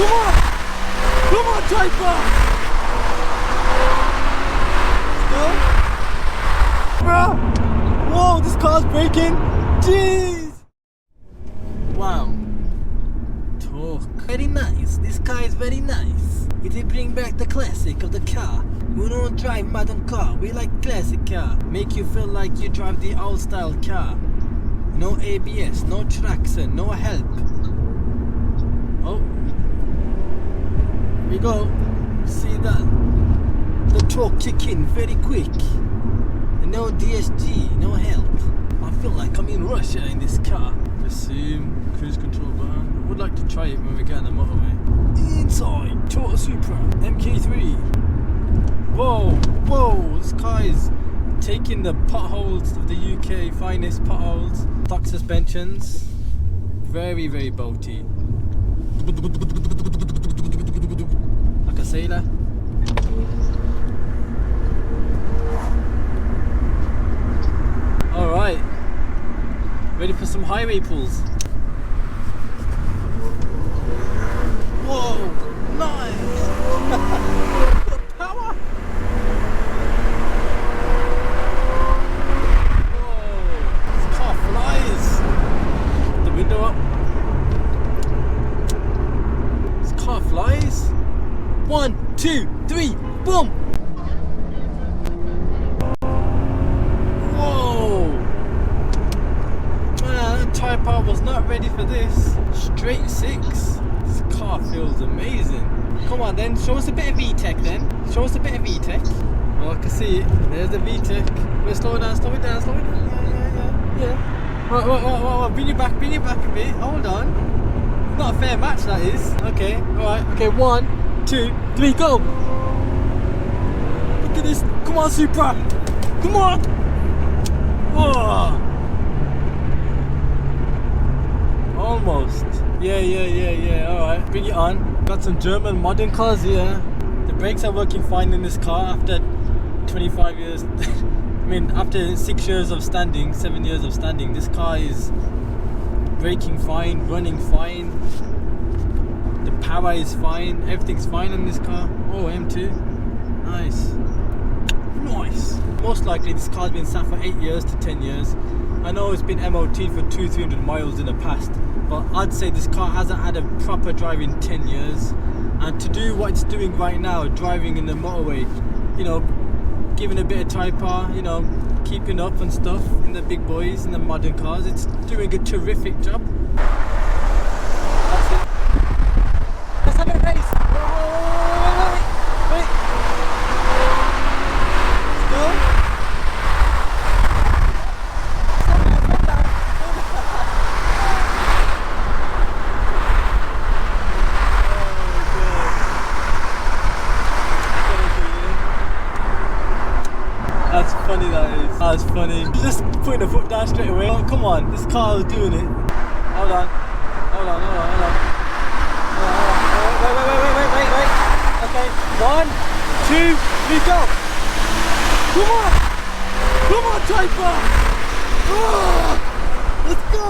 Come on! Come on, Typer! Go! Bro! Whoa, this car's braking! Jeez! Wow. Talk. Very nice. This car is very nice. It will bring back the classic of the car. We don't drive modern car. We like classic car. Make you feel like you drive the old style car. No ABS, no traction, no help. Oh. Here we go. See that? The torque kick in very quick. No DSG, no help. I feel like I'm in Russia in this car. Resume, cruise control button. I would like to try it when we get on the motorway. Inside, Toyota Supra, MK3. Whoa, whoa, this car is taking the potholes of the UK, finest potholes. Stock suspensions, very, very bolty. Like a sailor. Alright, ready for some highway pulls. Whoa, nice! Good power! The window up. This car flies. 1, 2, 3, boom! Whoa! Man, tyre power was not ready for this. Straight 6. This car feels amazing. Come on then, show us a bit of VTEC then. Show us a bit of VTEC. Oh, I can see it. There's the VTEC. Wait, slow it down, slow it down, slow it down. Yeah. Wait, bring it back a bit. Hold on. Not a fair match, that is. Okay, alright. Okay, 1, 2, 3, go! Look at this. Come on, Supra! Come on! Oh! Almost. Yeah. Alright, bring it on. Got some German modern cars here. The brakes are working fine in this car after 25 years. I mean, after 6 years of standing, 7 years of standing, this car is braking fine, running fine. The power is fine, everything's fine in this car. Oh, M2, nice. Most likely this car's been sat for 8 years to 10 years. I know it's been MOT for 200-300 miles in the past, but I'd say this car hasn't had a proper drive in 10 years. And to do what it's doing right now, driving in the motorway, you know, giving a bit of tyre power, you know, keeping up and stuff in the big boys, in the modern cars, it's doing a terrific job. That's it. Let's have a race. Wait. Go. That's funny, that is. That's funny. Just putting the foot down straight away. Oh, come on, this car was doing it. Hold on. Wait. Okay, 1, 2, 3, go. Come on, Typer. Oh, let's go.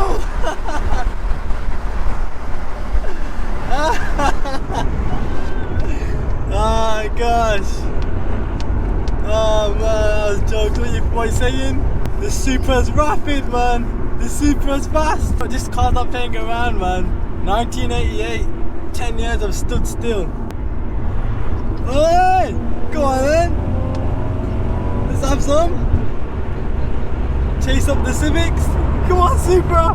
Oh gosh. Oh man, I was joking. What are you saying? The Supra's rapid, man. The Supra's fast. But this car's not playing around, man. 1988, 10 years I've stood still. Hey, go on then. Let's have some. Chase up the Civics. Come on, Supra.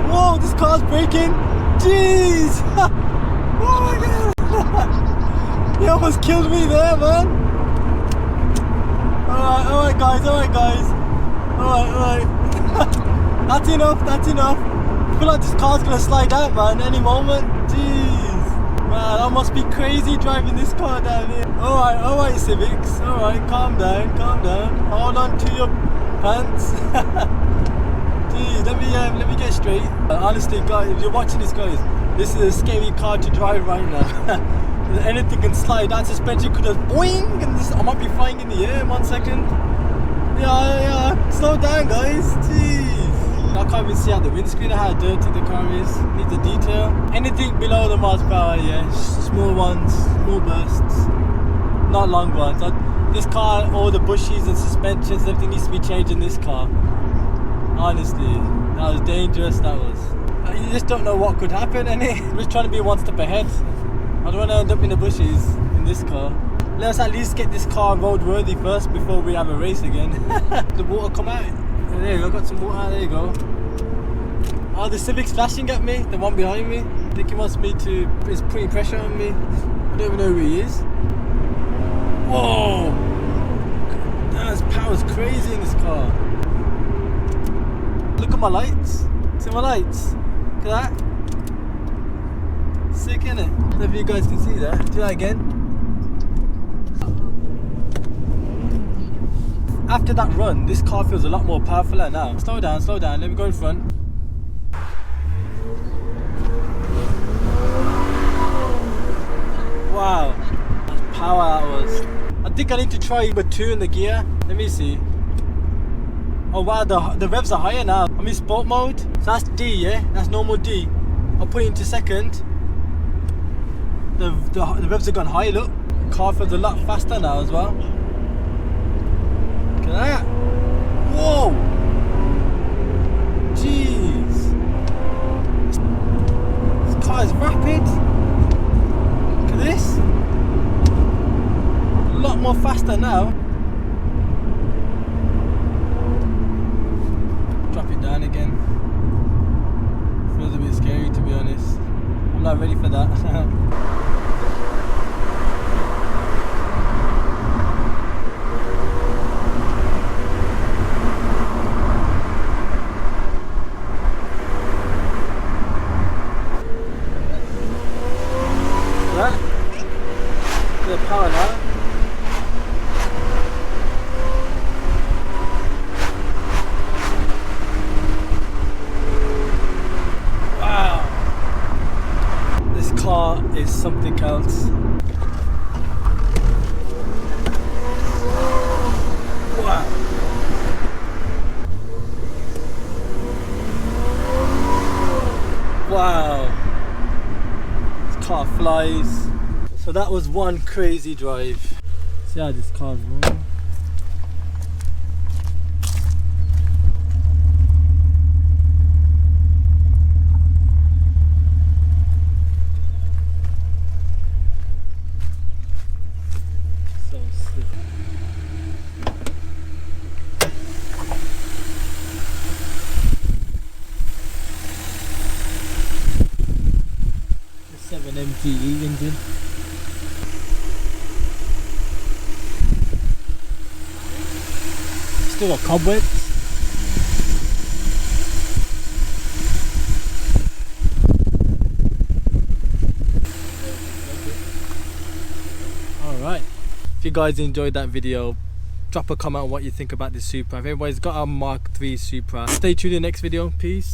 Whoa, this car's braking. Jeez. Oh my god. He almost killed me there, man. Alright guys. Alright. That's enough. I feel like this car's gonna slide out, man, any moment. Jeez. Man, I must be crazy driving this car down here. Alright, Civics. Alright, calm down. Hold on to your pants. Jeez, let me get straight. Honestly, guys, if you're watching this, guys, this is a scary car to drive right now. Anything can slide. That suspension could have boing, and I might be flying in the air in 1 second. Yeah. Slow down, guys. Jeez. I can't even see out the windscreen how dirty the car is. Needs a detail. Anything below the miles per hour, yeah. Small ones, small bursts, not long ones. This car, all the bushes and suspensions, everything needs to be changed in this car. Honestly, that was dangerous. That was. You just don't know what could happen, and I'm just trying to be one step ahead. I don't want to end up in the bushes in this car. Let us at least get this car roadworthy first before we have a race again. The water come out. There you go, got some water. There you go. Oh, the Civic's flashing at me. The one behind me. I think he wants me to. He's putting pressure on me. I don't even know who he is. Whoa! His power's crazy in this car. Look at my lights. See my lights? Look at that. Sick, innit? I don't know if you guys can see that. Do that again. After that run, this car feels a lot more powerful now. Slow down, let me go in front. Wow, that's power that was. I think I need to try number 2 in the gear. Let me see. Oh wow, the revs are higher now. I'm in sport mode. So that's D, yeah? That's normal D. I'll put it into second. The revs have gone high, look. The car feels a lot faster now as well. Look at that. Whoa! Jeez. This car is rapid. Look at this. A lot more faster now. Drop it down again. Feels a bit scary, to be honest. I'm not ready for that. The power now. Wow, this car is something else. Wow. Wow, this car flies. So that was one crazy drive. See how this car's rolling. So sick. The 7 MTE engine. Still got cobwebs. Alright, if you guys enjoyed that video, drop a comment on what you think about this Supra. If everybody's got a Mark III Supra, stay tuned in the next video. Peace.